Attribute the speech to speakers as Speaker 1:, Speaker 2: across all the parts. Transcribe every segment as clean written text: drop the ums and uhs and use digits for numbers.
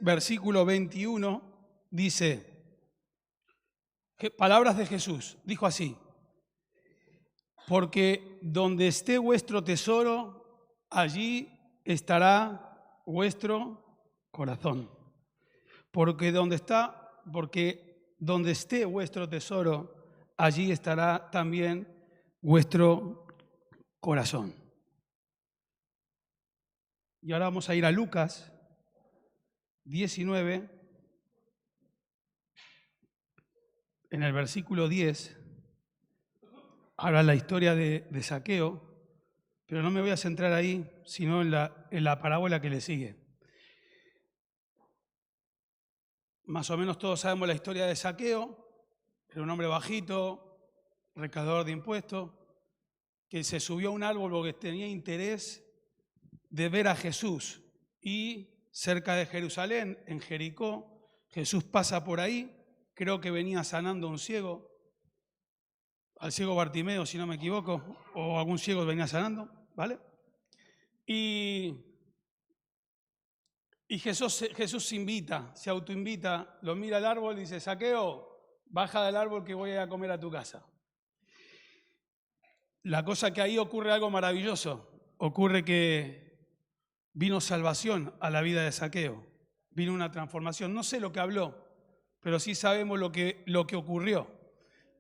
Speaker 1: Versículo 21 dice, palabras de Jesús, dijo así: porque donde esté vuestro tesoro, allí estará vuestro corazón. Porque donde esté vuestro tesoro, allí estará también vuestro corazón. Y ahora vamos a ir a Lucas 19, en el versículo 10, habla la historia de Zaqueo, pero no me voy a centrar ahí, sino en la parábola que le sigue. Más o menos todos sabemos la historia de Zaqueo. Era un hombre bajito, recaudador de impuestos, que se subió a un árbol porque tenía interés de ver a Jesús. Y cerca de Jerusalén, en Jericó, Jesús pasa por ahí, creo que venía sanando a un ciego, al ciego Bartimeo, si no me equivoco, o algún ciego venía sanando, ¿vale? Y Jesús se invita, se autoinvita, lo mira al árbol y dice: Zaqueo, baja del árbol que voy a ir a comer a tu casa. La cosa que ahí ocurre algo maravilloso, ocurre que vino salvación a la vida de Zaqueo, vino una transformación. No sé lo que habló, pero sí sabemos lo que ocurrió.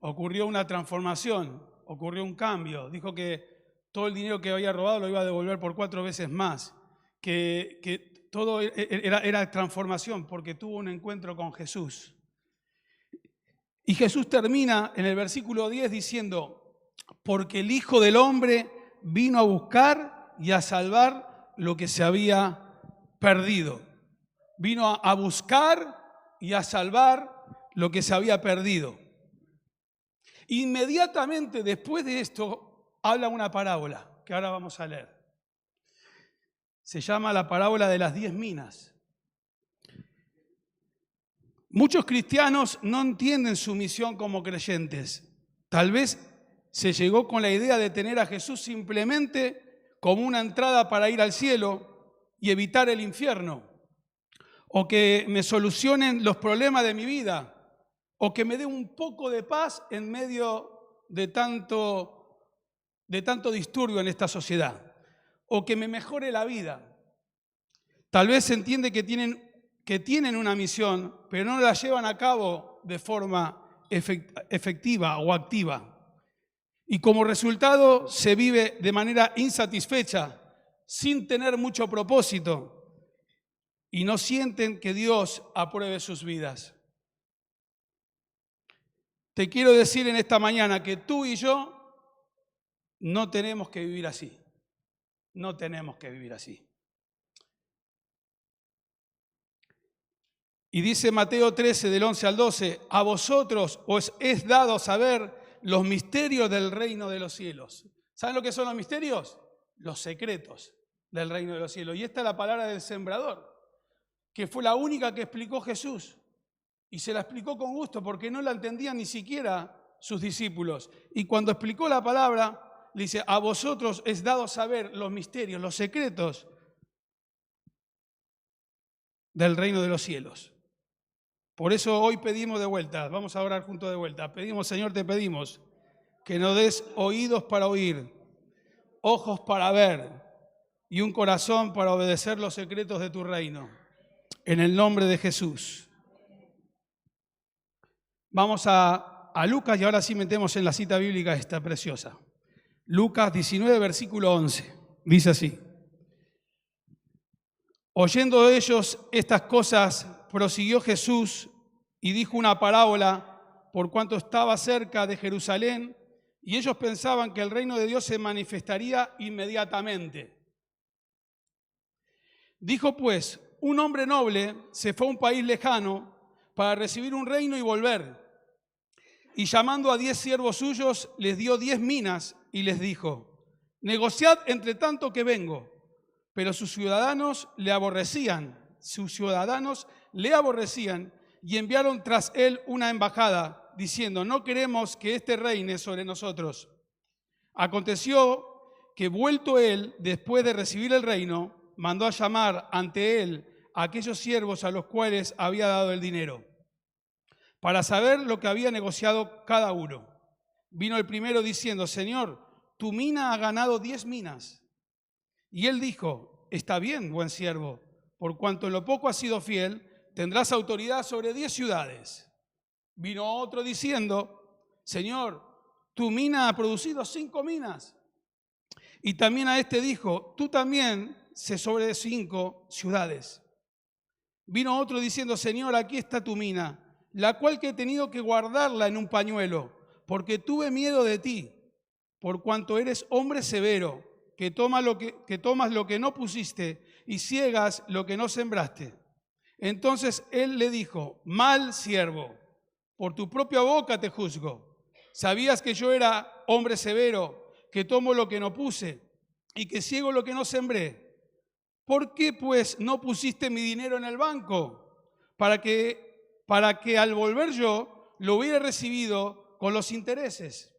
Speaker 1: Ocurrió una transformación, ocurrió un cambio. Dijo que todo el dinero que había robado lo iba a devolver por 4 veces más, que todo era transformación porque tuvo un encuentro con Jesús. Y Jesús termina en el versículo 10 diciendo: porque el Hijo del Hombre vino a buscar y a salvar lo que se había perdido. Vino a buscar y a salvar lo que se había perdido. Inmediatamente después de esto habla una parábola que ahora vamos a leer. Se llama la parábola de las 10 minas. Muchos cristianos no entienden su misión como creyentes. Tal vez se llegó con la idea de tener a Jesús simplemente como una entrada para ir al cielo y evitar el infierno, o que me solucionen los problemas de mi vida, o que me dé un poco de paz en medio de tanto disturbio en esta sociedad, o que me mejore la vida. Tal vez se entiende que tienen una misión, pero no la llevan a cabo de forma efectiva o activa. Y como resultado se vive de manera insatisfecha, sin tener mucho propósito, y no sienten que Dios apruebe sus vidas. Te quiero decir en esta mañana que tú y yo no tenemos que vivir así. No tenemos que vivir así. Y dice Mateo 13, del 11 al 12, a vosotros os es dado saber los misterios del reino de los cielos. ¿Saben lo que son los misterios? Los secretos del reino de los cielos. Y esta es la palabra del sembrador, que fue la única que explicó Jesús. Y se la explicó con gusto porque no la entendían ni siquiera sus discípulos. Y cuando explicó la palabra, le dice: a vosotros es dado saber los misterios, los secretos del reino de los cielos. Por eso hoy pedimos de vuelta, vamos a orar juntos de vuelta. Pedimos: Señor, te pedimos que nos des oídos para oír, ojos para ver y un corazón para obedecer los secretos de tu reino. En el nombre de Jesús. Vamos a Lucas y ahora sí metemos en la cita bíblica esta preciosa. Lucas 19, versículo 11. Dice así: oyendo ellos estas cosas, prosiguió Jesús y dijo una parábola por cuanto estaba cerca de Jerusalén y ellos pensaban que el reino de Dios se manifestaría inmediatamente. Dijo pues: un hombre noble se fue a un país lejano para recibir un reino y volver. Y llamando a 10 siervos suyos, les dio 10 minas y les dijo: negociad entre tanto que vengo. Pero sus ciudadanos le aborrecían y enviaron tras él una embajada, diciendo: no queremos que éste reine sobre nosotros. Aconteció que vuelto él, después de recibir el reino, mandó a llamar ante él a aquellos siervos a los cuales había dado el dinero, para saber lo que había negociado cada uno. Vino el primero diciendo: Señor, tu mina ha ganado 10 minas. Y él dijo: está bien, buen siervo, por cuanto en lo poco has sido fiel, tendrás autoridad sobre 10 ciudades. Vino otro diciendo: Señor, tu mina ha producido 5 minas. Y también a este dijo: tú también sé sobre 5 ciudades. Vino otro diciendo: Señor, aquí está tu mina, la cual que he tenido que guardarla en un pañuelo, porque tuve miedo de ti, por cuanto eres hombre severo, que tomas lo que no pusiste y ciegas lo que no sembraste. Entonces él le dijo: mal siervo, por tu propia boca te juzgo. ¿Sabías que yo era hombre severo, que tomo lo que no puse y que ciego lo que no sembré? ¿Por qué pues no pusiste mi dinero en el banco para que al volver yo lo hubiera recibido con los intereses?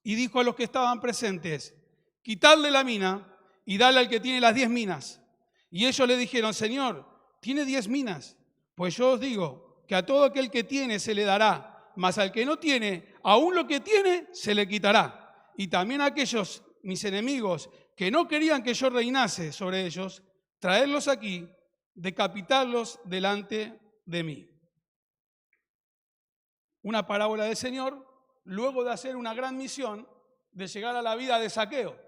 Speaker 1: Y dijo a los que estaban presentes: quitadle la mina y dale al que tiene las 10 minas. Y ellos le dijeron: Señor, tiene 10 minas. Pues yo os digo que a todo aquel que tiene se le dará, mas al que no tiene, aún lo que tiene se le quitará. Y también a aquellos mis enemigos que no querían que yo reinase sobre ellos, traerlos aquí, decapitarlos delante de mí. Una parábola del Señor, luego de hacer una gran misión de llegar a la vida de Zaqueo,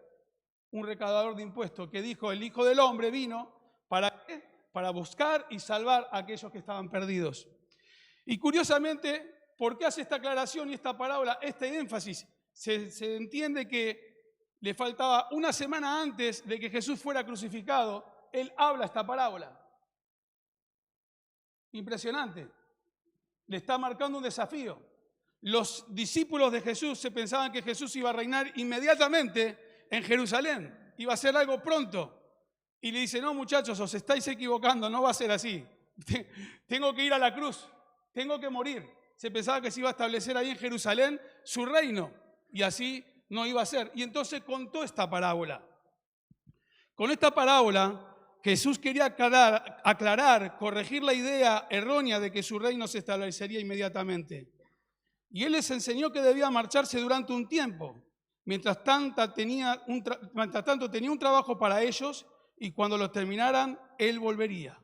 Speaker 1: un recaudador de impuestos, que dijo: el Hijo del Hombre vino ¿para qué? Para buscar y salvar a aquellos que estaban perdidos. Y curiosamente, ¿por qué hace esta aclaración y esta parábola, este énfasis? Se entiende que le faltaba una semana antes de que Jesús fuera crucificado, él habla esta parábola. Impresionante. Le está marcando un desafío. Los discípulos de Jesús se pensaban que Jesús iba a reinar inmediatamente en Jerusalén. Iba a ser algo pronto. Y le dice: no, muchachos, os estáis equivocando, no va a ser así. Tengo que ir a la cruz, tengo que morir. Se pensaba que se iba a establecer ahí en Jerusalén su reino. Y así no iba a ser. Y entonces contó esta parábola. Con esta parábola, Jesús quería aclarar, corregir la idea errónea de que su reino se establecería inmediatamente. Y él les enseñó que debía marcharse durante un tiempo. Mientras tanto tenía un trabajo para ellos, y cuando lo terminaran, él volvería.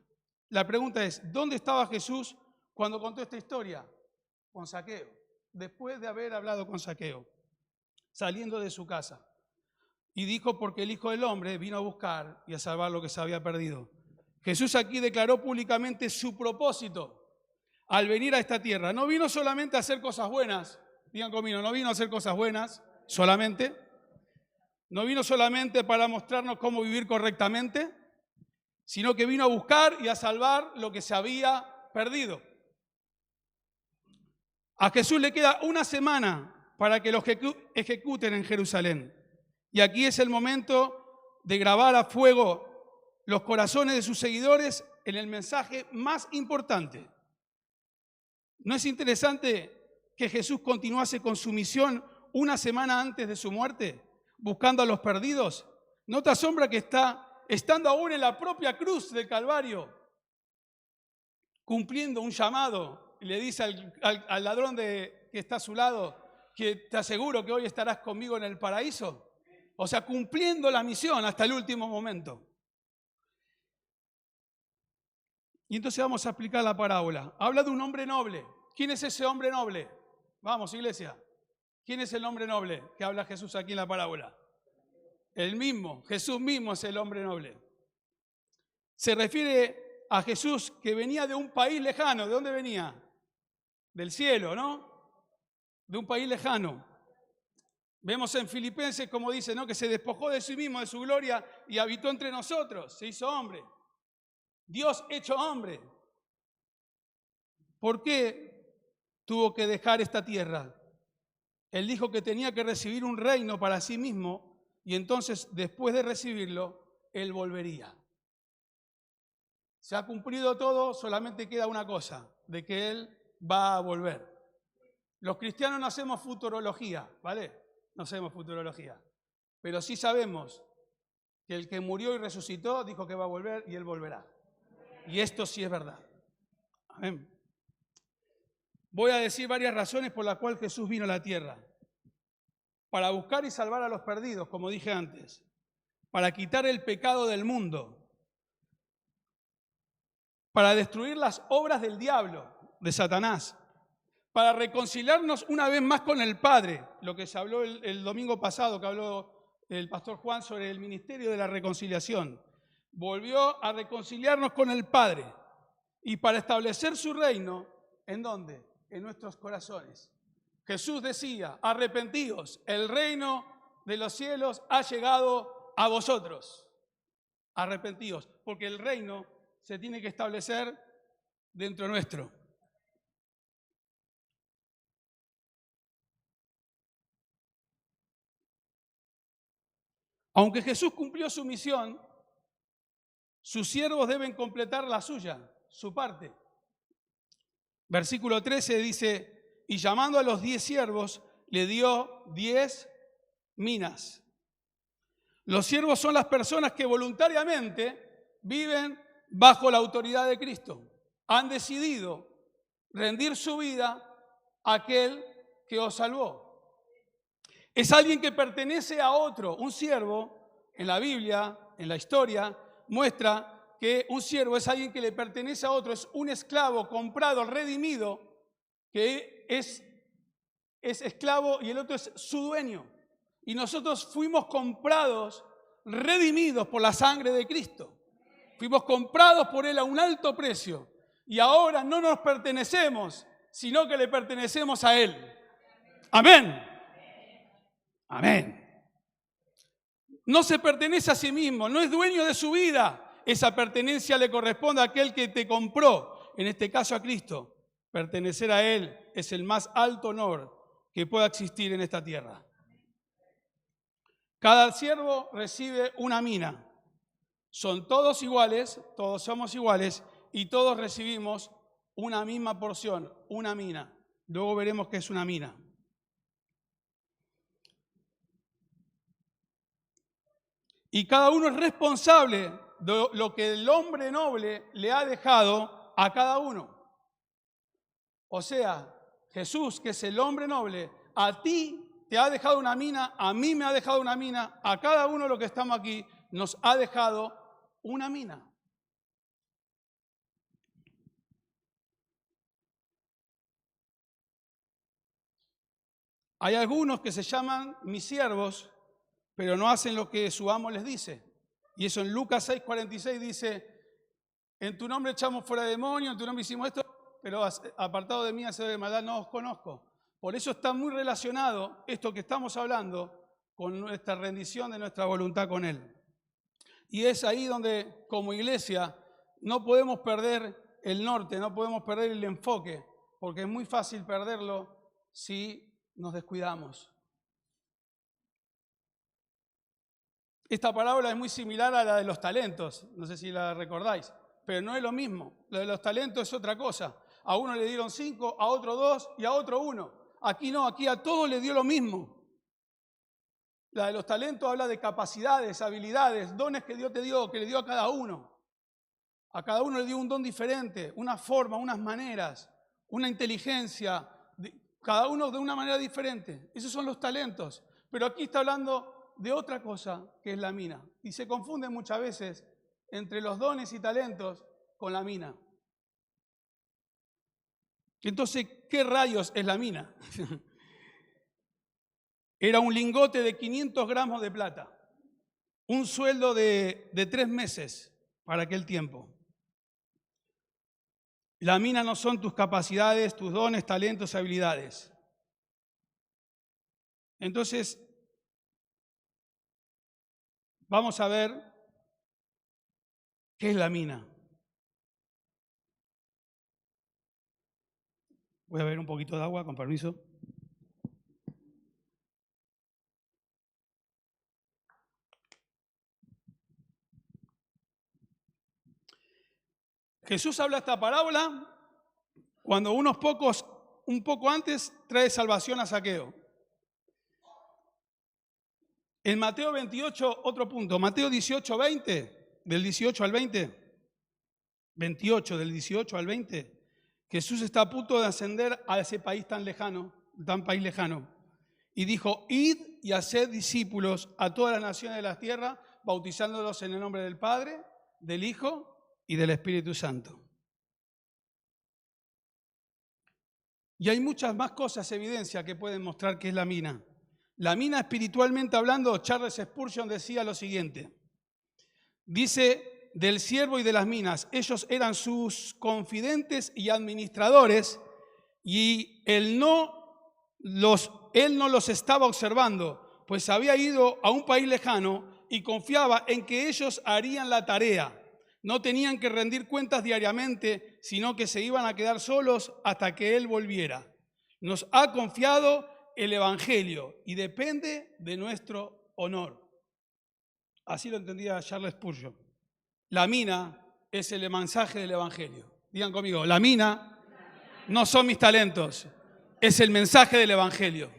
Speaker 1: La pregunta es: ¿dónde estaba Jesús cuando contó esta historia? Con Zaqueo. Después de haber hablado con Zaqueo, saliendo de su casa. Y dijo: porque el Hijo del Hombre vino a buscar y a salvar lo que se había perdido. Jesús aquí declaró públicamente su propósito al venir a esta tierra. No vino solamente a hacer cosas buenas. Digan conmigo: no vino a hacer cosas buenas solamente. No vino solamente para mostrarnos cómo vivir correctamente, sino que vino a buscar y a salvar lo que se había perdido. A Jesús le queda una semana para que los ejecuten en Jerusalén. Y aquí es el momento de grabar a fuego los corazones de sus seguidores en el mensaje más importante. ¿No es interesante que Jesús continuase con su misión una semana antes de su muerte, buscando a los perdidos? ¿No te asombra que estando aún en la propia cruz del Calvario, cumpliendo un llamado, y le dice al ladrón que está a su lado, que te aseguro que hoy estarás conmigo en el paraíso? O sea, cumpliendo la misión hasta el último momento. Y entonces vamos a aplicar la parábola. Habla de un hombre noble. ¿Quién es ese hombre noble? Vamos, iglesia. ¿Quién es el hombre noble que habla Jesús aquí en la parábola? El mismo. Jesús mismo es el hombre noble. Se refiere a Jesús que venía de un país lejano. ¿De dónde venía? Del cielo, ¿no? De un país lejano. Vemos en Filipenses como dice, ¿no?, que se despojó de sí mismo, de su gloria, y habitó entre nosotros. Se hizo hombre. Dios hecho hombre. ¿Por qué tuvo que dejar esta tierra? Él dijo que tenía que recibir un reino para sí mismo, y entonces, después de recibirlo, Él volvería. Se ha cumplido todo, solamente queda una cosa, de que Él va a volver. Los cristianos no hacemos futurología, ¿vale? No hacemos futurología. Pero sí sabemos que el que murió y resucitó dijo que va a volver y Él volverá. Y esto sí es verdad. Amén. Voy a decir varias razones por las cuales Jesús vino a la tierra. Para buscar y salvar a los perdidos, como dije antes. Para quitar el pecado del mundo. Para destruir las obras del diablo, de Satanás. Para reconciliarnos una vez más con el Padre. Lo que se habló el domingo pasado, que habló el pastor Juan sobre el ministerio de la reconciliación. Volvió a reconciliarnos con el Padre. Y para establecer su reino, ¿en dónde? En nuestros corazones. Jesús decía, arrepentíos, el reino de los cielos ha llegado a vosotros. Arrepentíos, porque el reino se tiene que establecer dentro nuestro. Aunque Jesús cumplió su misión, sus siervos deben completar la suya, su parte. Versículo 13 dice, y llamando a los 10 siervos, le dio 10 minas. Los siervos son las personas que voluntariamente viven bajo la autoridad de Cristo. Han decidido rendir su vida a aquel que os salvó. Es alguien que pertenece a otro. Un siervo, en la Biblia, en la historia, muestra que un siervo es alguien que le pertenece a otro. Es un esclavo comprado, redimido, que es esclavo y el otro es su dueño. Y nosotros fuimos comprados, redimidos por la sangre de Cristo. Fuimos comprados por Él a un alto precio. Y ahora no nos pertenecemos, sino que le pertenecemos a Él. Amén. Amén. No se pertenece a sí mismo, no es dueño de su vida. Esa pertenencia le corresponde a aquel que te compró, en este caso a Cristo. Pertenecer a Él es el más alto honor que pueda existir en esta tierra. Cada siervo recibe una mina. Son todos iguales, todos somos iguales y todos recibimos una misma porción, una mina. Luego veremos qué es una mina. Y cada uno es responsable de lo que el hombre noble le ha dejado a cada uno. O sea, Jesús, que es el hombre noble, a ti te ha dejado una mina, a mí me ha dejado una mina, a cada uno de los que estamos aquí nos ha dejado una mina. Hay algunos que se llaman mis siervos, pero no hacen lo que su amo les dice. Y eso en Lucas 6:46 dice, en tu nombre echamos fuera demonios, en tu nombre hicimos esto, pero apartado de mí, hacedores de maldad, no os conozco. Por eso está muy relacionado esto que estamos hablando con nuestra rendición de nuestra voluntad con Él. Y es ahí donde, como iglesia, no podemos perder el norte, no podemos perder el enfoque, porque es muy fácil perderlo si nos descuidamos. Esta parábola es muy similar a la de los talentos, no sé si la recordáis, pero no es lo mismo. Lo de los talentos es otra cosa. A uno le dieron 5, a otro 2 y a otro 1. Aquí no, aquí a todos le dio lo mismo. La de los talentos habla de capacidades, habilidades, dones que Dios te dio, que le dio a cada uno. A cada uno le dio un don diferente, una forma, unas maneras, una inteligencia, cada uno de una manera diferente. Esos son los talentos. Pero aquí está hablando de otra cosa, que es la mina. Y se confunde muchas veces entre los dones y talentos con la mina. Entonces, ¿qué rayos es la mina? Era un lingote de 500 gramos de plata, un sueldo de 3 meses para aquel tiempo. La mina no son tus capacidades, tus dones, talentos, habilidades. Entonces, vamos a ver qué es la mina. Voy a beber un poquito de agua, con permiso. Jesús habla esta parábola cuando un poco antes, trae salvación a Zaqueo. En Mateo 28, otro punto, Mateo 18, 20, del 18 al 20, 28, del 18 al 20, Jesús está a punto de ascender a ese país tan lejano, y dijo: id y haced discípulos a todas las naciones de la tierra, bautizándolos en el nombre del Padre, del Hijo y del Espíritu Santo. Y hay muchas más cosas, evidencia, que pueden mostrar que es la mina. La mina, espiritualmente hablando, Charles Spurgeon decía lo siguiente. Dice del siervo y de las minas: ellos eran sus confidentes y administradores, y él no los estaba observando, pues había ido a un país lejano y confiaba en que ellos harían la tarea. No tenían que rendir cuentas diariamente, sino que se iban a quedar solos hasta que Él volviera. Nos ha confiado el Evangelio y depende de nuestro honor. Así lo entendía Charles Spurgeon. La mina es el mensaje del Evangelio. Digan conmigo: la mina no son mis talentos, es el mensaje del Evangelio.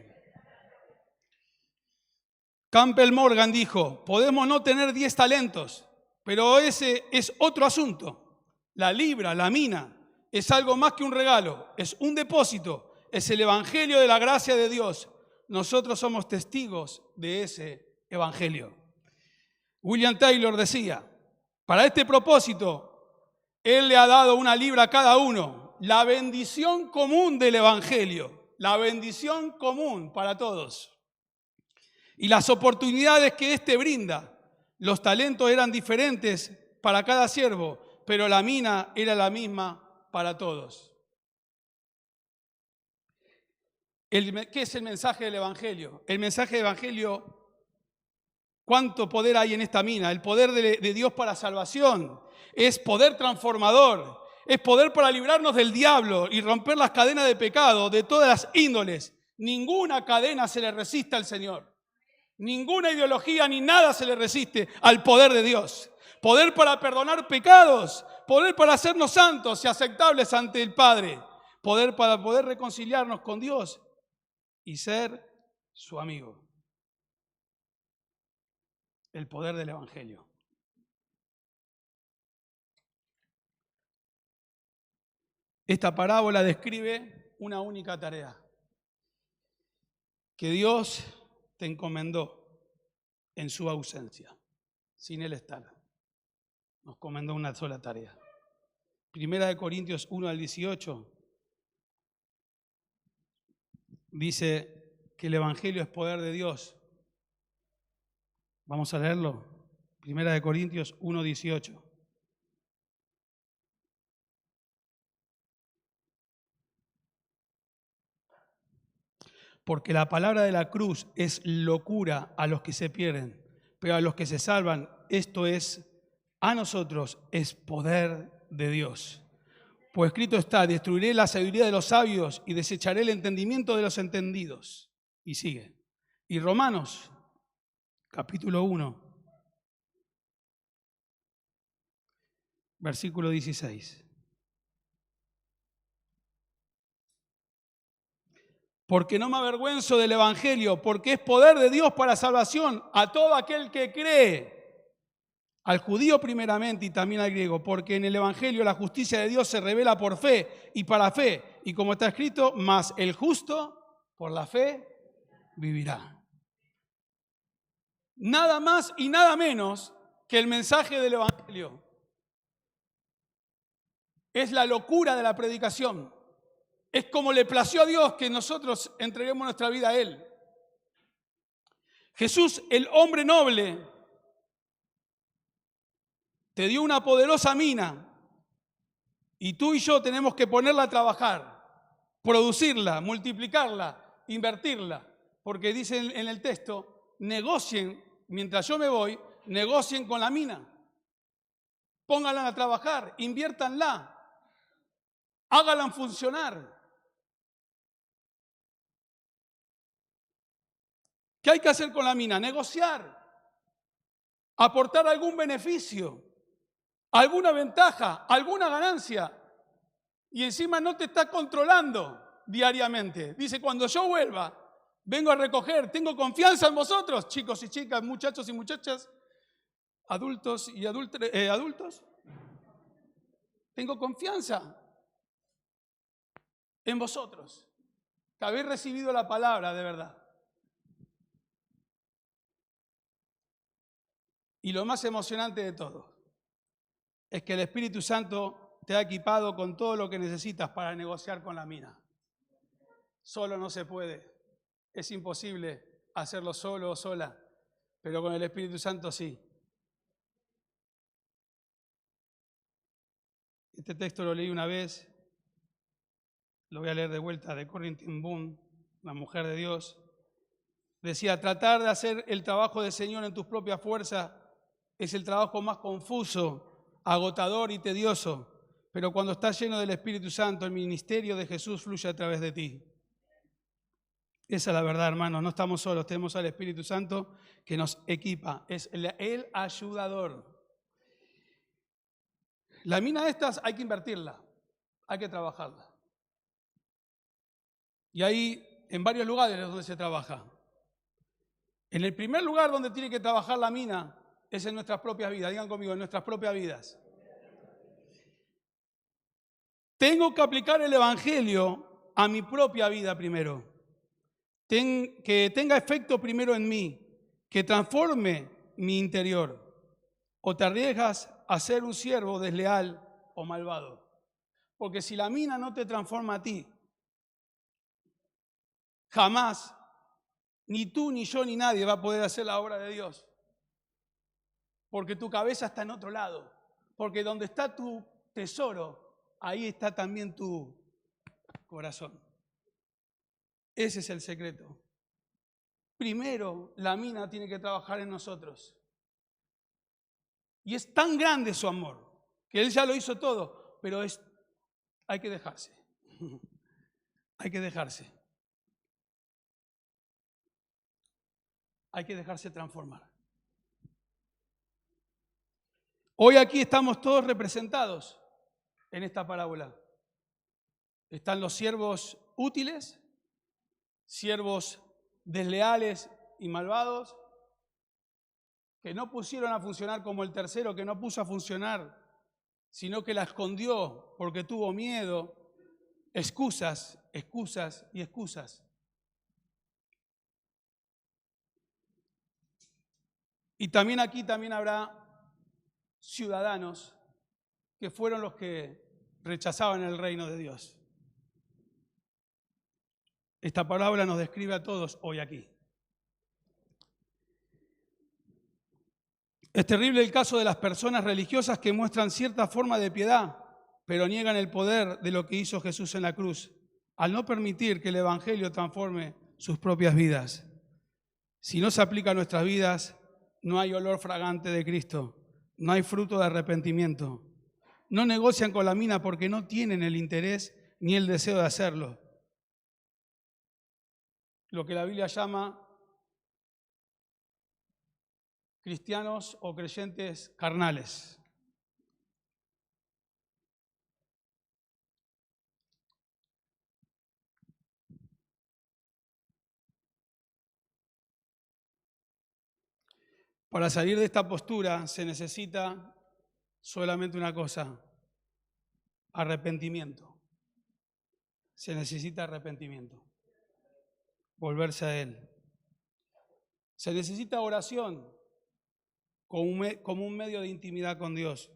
Speaker 1: Campbell Morgan dijo: podemos no tener 10 talentos, pero ese es otro asunto. La libra, la mina, es algo más que un regalo, es un depósito, es el Evangelio de la gracia de Dios. Nosotros somos testigos de ese Evangelio. William Taylor decía: para este propósito, Él le ha dado una libra a cada uno, la bendición común del Evangelio, la bendición común para todos. Y las oportunidades que éste brinda. Los talentos eran diferentes para cada siervo, pero la mina era la misma para todos. ¿Qué es el mensaje del Evangelio? El mensaje del Evangelio, ¿cuánto poder hay en esta mina? El poder de Dios para salvación. Es poder transformador. Es poder para librarnos del diablo y romper las cadenas de pecado de todas las índoles. Ninguna cadena se le resiste al Señor. Ninguna ideología ni nada se le resiste al poder de Dios. Poder para perdonar pecados, poder para hacernos santos y aceptables ante el Padre, poder para poder reconciliarnos con Dios y ser su amigo. El poder del Evangelio. Esta parábola describe una única tarea que Dios te encomendó en su ausencia, sin Él estar. Nos encomendó una sola tarea. Primera de Corintios 1 al 18 dice que el Evangelio es poder de Dios. Vamos a leerlo. Primera de Corintios 1, 18. Porque la palabra de la cruz es locura a los que se pierden, pero a los que se salvan, esto es, a nosotros, es poder de Dios. Pues escrito está: destruiré la sabiduría de los sabios y desecharé el entendimiento de los entendidos. Y sigue. Y Romanos, capítulo 1, versículo 16. Porque no me avergüenzo del Evangelio, porque es poder de Dios para salvación a todo aquel que cree, al judío primeramente y también al griego, porque en el Evangelio la justicia de Dios se revela por fe y para fe, y como está escrito: mas el justo por la fe vivirá. Nada más y nada menos que el mensaje del Evangelio. Es la locura de la predicación. Es como le plació a Dios que nosotros entreguemos nuestra vida a Él. Jesús, el hombre noble, te dio una poderosa mina y tú y yo tenemos que ponerla a trabajar, producirla, multiplicarla, invertirla. Porque dice en el texto: negocien, mientras yo me voy, negocien con la mina. Pónganla a trabajar, inviértanla, háganla funcionar. ¿Qué hay que hacer con la mina? Negociar, aportar algún beneficio, alguna ventaja, alguna ganancia. Y encima no te está controlando diariamente. Dice: cuando yo vuelva, vengo a recoger, tengo confianza en vosotros, chicos y chicas, muchachos y muchachas, adultos y adultos. Tengo confianza en vosotros, que habéis recibido la palabra de verdad. Y lo más emocionante de todo es que el Espíritu Santo te ha equipado con todo lo que necesitas para negociar con la mina. Solo no se puede, es imposible hacerlo solo o sola, pero con el Espíritu Santo sí. Este texto lo leí una vez, lo voy a leer de vuelta, de Corrie ten Boom, una mujer de Dios. Decía, tratar de hacer el trabajo del Señor en tus propias fuerzas es el trabajo más confuso, agotador y tedioso, pero cuando estás lleno del Espíritu Santo, el ministerio de Jesús fluye a través de ti. Esa es la verdad, hermanos, no estamos solos, tenemos al Espíritu Santo que nos equipa, es el ayudador. La mina estas hay que invertirla, hay que trabajarla. Y hay en varios lugares donde se trabaja. En el primer lugar donde tiene que trabajar la mina es en nuestras propias vidas. Digan conmigo, en nuestras propias vidas. Tengo que aplicar el Evangelio a mi propia vida primero. Que tenga efecto primero en mí, que transforme mi interior. O te arriesgas a ser un siervo desleal o malvado. Porque si la mina no te transforma a ti, jamás, ni tú, ni yo, ni nadie va a poder hacer la obra de Dios. Porque tu cabeza está en otro lado. Porque donde está tu tesoro, ahí está también tu corazón. Ese es el secreto. Primero, la mina tiene que trabajar en nosotros. Y es tan grande su amor, que Él ya lo hizo todo, pero hay que dejarse. Hay que dejarse. Hay que dejarse transformar. Hoy aquí estamos todos representados en esta parábola. Están los siervos útiles, siervos desleales y malvados, que no pusieron a funcionar como el tercero, que no puso a funcionar, sino que la escondió porque tuvo miedo. Excusas, excusas y excusas. Y también aquí habrá ciudadanos que fueron los que rechazaban el reino de Dios. Esta parábola nos describe a todos hoy aquí. Es terrible el caso de las personas religiosas que muestran cierta forma de piedad, pero niegan el poder de lo que hizo Jesús en la cruz, al no permitir que el Evangelio transforme sus propias vidas. Si no se aplica a nuestras vidas, no hay olor fragante de Cristo, no hay fruto de arrepentimiento. No negocian con la mina porque no tienen el interés ni el deseo de hacerlo. Lo que la Biblia llama cristianos o creyentes carnales. Para salir de esta postura se necesita solamente una cosa: arrepentimiento. Se necesita arrepentimiento. Volverse a Él. Se necesita oración como un medio de intimidad con Dios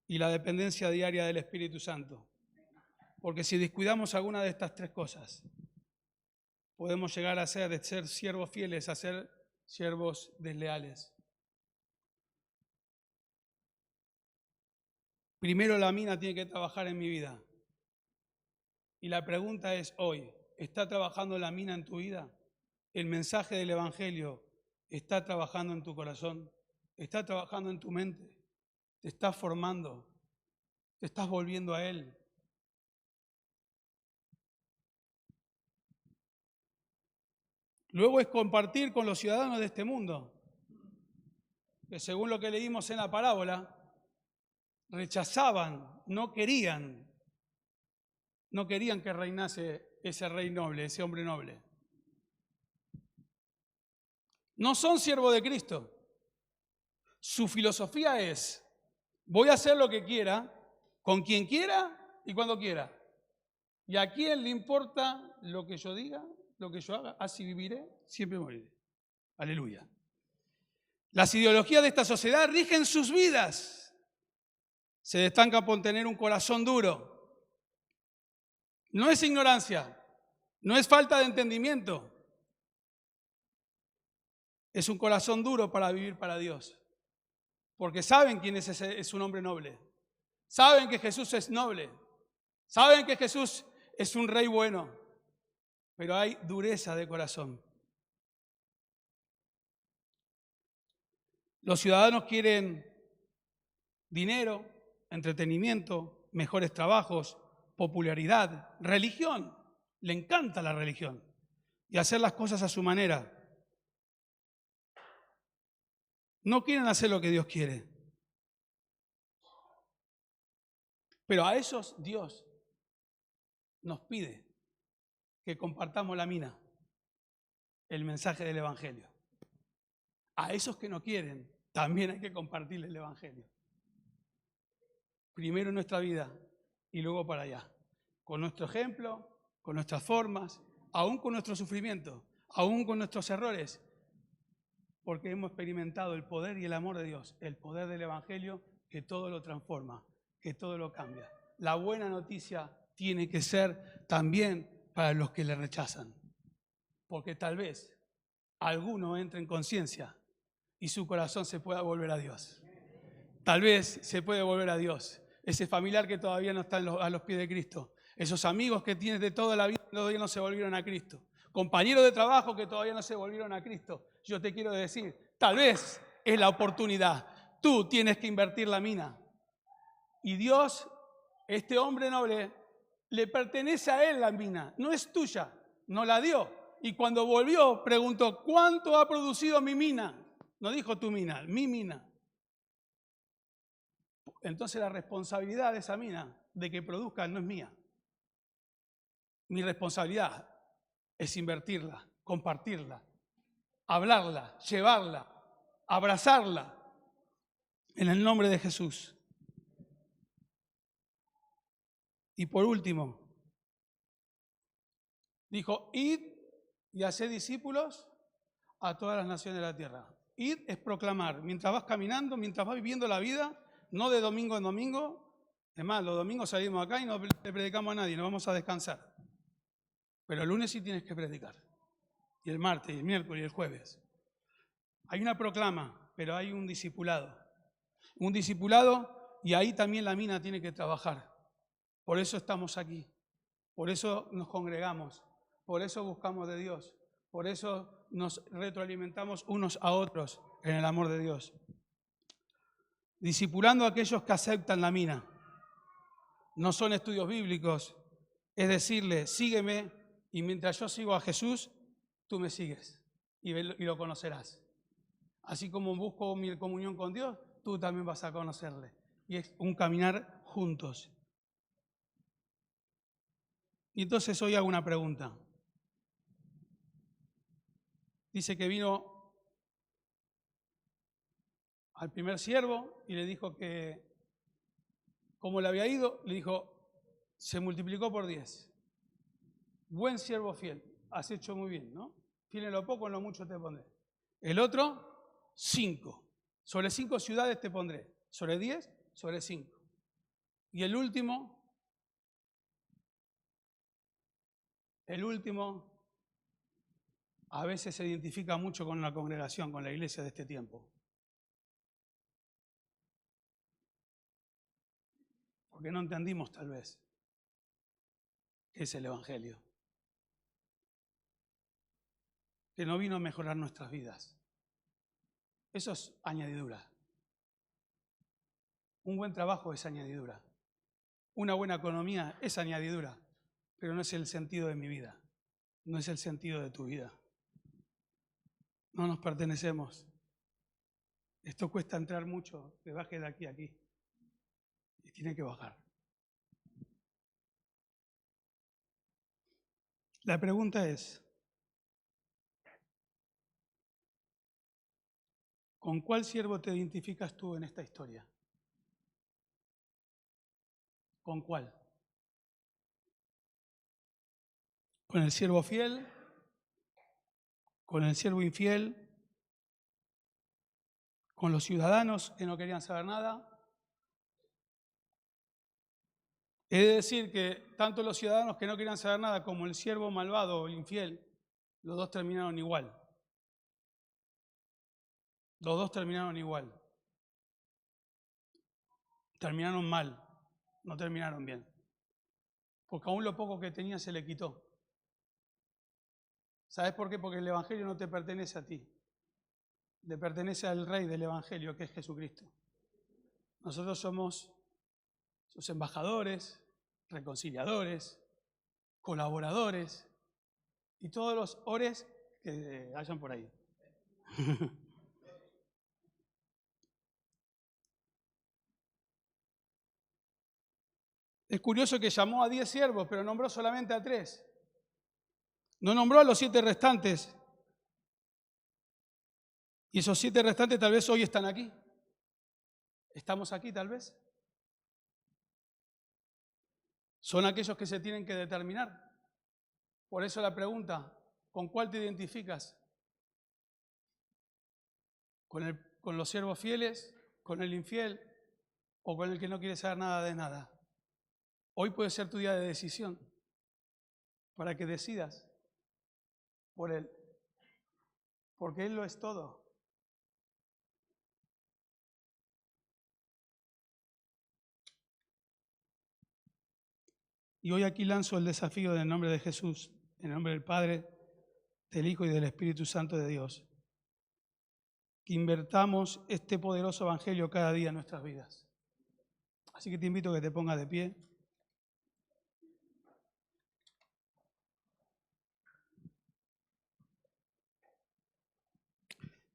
Speaker 1: y la dependencia diaria del Espíritu Santo. Porque si descuidamos alguna de estas tres cosas, podemos llegar a ser, de ser siervos fieles, a ser siervos desleales. Primero la mina tiene que trabajar en mi vida. Y la pregunta es hoy, ¿está trabajando la mina en tu vida? ¿El mensaje del Evangelio está trabajando en tu corazón? ¿Está trabajando en tu mente? ¿Te está formando? ¿Te estás volviendo a Él? Luego es compartir con los ciudadanos de este mundo, que según lo que leímos en la parábola, rechazaban, no querían que reinase ese rey noble, ese hombre noble. No son siervos de Cristo. Su filosofía es: voy a hacer lo que quiera, con quien quiera y cuando quiera. ¿Y a quién le importa lo que yo diga, lo que yo haga? Así viviré, siempre moriré. Aleluya. Las ideologías de esta sociedad rigen sus vidas. Se destacan por tener un corazón duro. No es ignorancia, no es falta de entendimiento. Es un corazón duro para vivir para Dios. Porque saben quién es un hombre noble. Saben que Jesús es noble. Saben que Jesús es un rey bueno. Pero hay dureza de corazón. Los ciudadanos quieren dinero, entretenimiento, mejores trabajos, popularidad, religión. Le encanta la religión y hacer las cosas a su manera. No quieren hacer lo que Dios quiere. Pero a esos Dios nos pide que compartamos la mina, el mensaje del Evangelio. A esos que no quieren, también hay que compartirles el Evangelio. Primero en nuestra vida y luego para allá. Con nuestro ejemplo, con nuestras formas, aún con nuestro sufrimiento, aún con nuestros errores, porque hemos experimentado el poder y el amor de Dios, el poder del Evangelio que todo lo transforma, que todo lo cambia. La buena noticia tiene que ser también para los que le rechazan, porque tal vez alguno entre en conciencia y su corazón se pueda volver a Dios. Tal vez se puede volver a Dios. Ese familiar que todavía no está a los pies de Cristo. Esos amigos que tienes de toda la vida que todavía no se volvieron a Cristo. Compañeros de trabajo que todavía no se volvieron a Cristo. Yo te quiero decir, tal vez es la oportunidad. Tú tienes que invertir la mina. Y Dios, este hombre noble, le pertenece a él la mina. No es tuya, no la dio. Y cuando volvió, preguntó, ¿cuánto ha producido mi mina? No dijo tu mina, mi mina. Entonces la responsabilidad de esa mina, de que produzca, no es mía. Mi responsabilidad es invertirla, compartirla, hablarla, llevarla, abrazarla, en el nombre de Jesús. Y por último, dijo, id y haced discípulos a todas las naciones de la tierra. Id es proclamar, mientras vas caminando, mientras vas viviendo la vida, no de domingo en domingo. Es más, los domingos salimos acá y no le predicamos a nadie, nos vamos a descansar. Pero el lunes sí tienes que predicar. Y el martes, y el miércoles, y el jueves. Hay una proclama, pero hay un discipulado. Un discipulado y ahí también la mina tiene que trabajar. Por eso estamos aquí. Por eso nos congregamos. Por eso buscamos de Dios. Por eso nos retroalimentamos unos a otros en el amor de Dios. Discipulando a aquellos que aceptan la mina. No son estudios bíblicos. Es decirle, sígueme y mientras yo sigo a Jesús, tú me sigues y lo conocerás. Así como busco mi comunión con Dios, tú también vas a conocerle. Y es un caminar juntos. Y entonces hoy hago una pregunta. Dice que vino al primer siervo y le dijo que, como le había ido, le dijo, se multiplicó por 10. Buen siervo fiel, has hecho muy bien, ¿no? Fiel en lo poco, en lo mucho te pondré. El otro, 5. Sobre 5 ciudades te pondré. Sobre 10, sobre 5. Y el último a veces se identifica mucho con la congregación, con la iglesia de este tiempo. Porque no entendimos tal vez qué es el Evangelio. Que no vino a mejorar nuestras vidas. Eso es añadidura. Un buen trabajo es añadidura. Una buena economía es añadidura, pero no es el sentido de mi vida. No es el sentido de tu vida. No nos pertenecemos. Esto cuesta entrar mucho, que baje de aquí a aquí. Y tiene que bajar. La pregunta es, ¿con cuál siervo te identificas tú en esta historia? ¿Con cuál? ¿Con el siervo fiel? ¿Con el siervo infiel? ¿Con los ciudadanos que no querían saber nada? Es decir, que tanto los ciudadanos que no querían saber nada como el siervo malvado o el infiel, los dos terminaron igual. Los dos terminaron igual. Terminaron mal, no terminaron bien. Porque aún lo poco que tenía se le quitó. ¿Sabes por qué? Porque el Evangelio no te pertenece a ti. Le pertenece al Rey del Evangelio, que es Jesucristo. Nosotros somos sus embajadores, reconciliadores, colaboradores y todos los ores que hayan por ahí. Es curioso que llamó a 10 siervos, pero nombró solamente a 3. No nombró a los 7 restantes. Y esos 7 restantes tal vez hoy están aquí. ¿Estamos aquí tal vez? Son aquellos que se tienen que determinar. Por eso la pregunta, ¿con cuál te identificas? ¿Con los siervos fieles? ¿Con el infiel? ¿O con el que no quiere saber nada de nada? Hoy puede ser tu día de decisión para que decidas por Él. Porque Él lo es todo. Y hoy aquí lanzo el desafío en el nombre de Jesús, en el nombre del Padre, del Hijo y del Espíritu Santo de Dios. Que invertamos este poderoso evangelio cada día en nuestras vidas. Así que te invito a que te pongas de pie.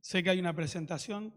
Speaker 1: Sé que hay una presentación.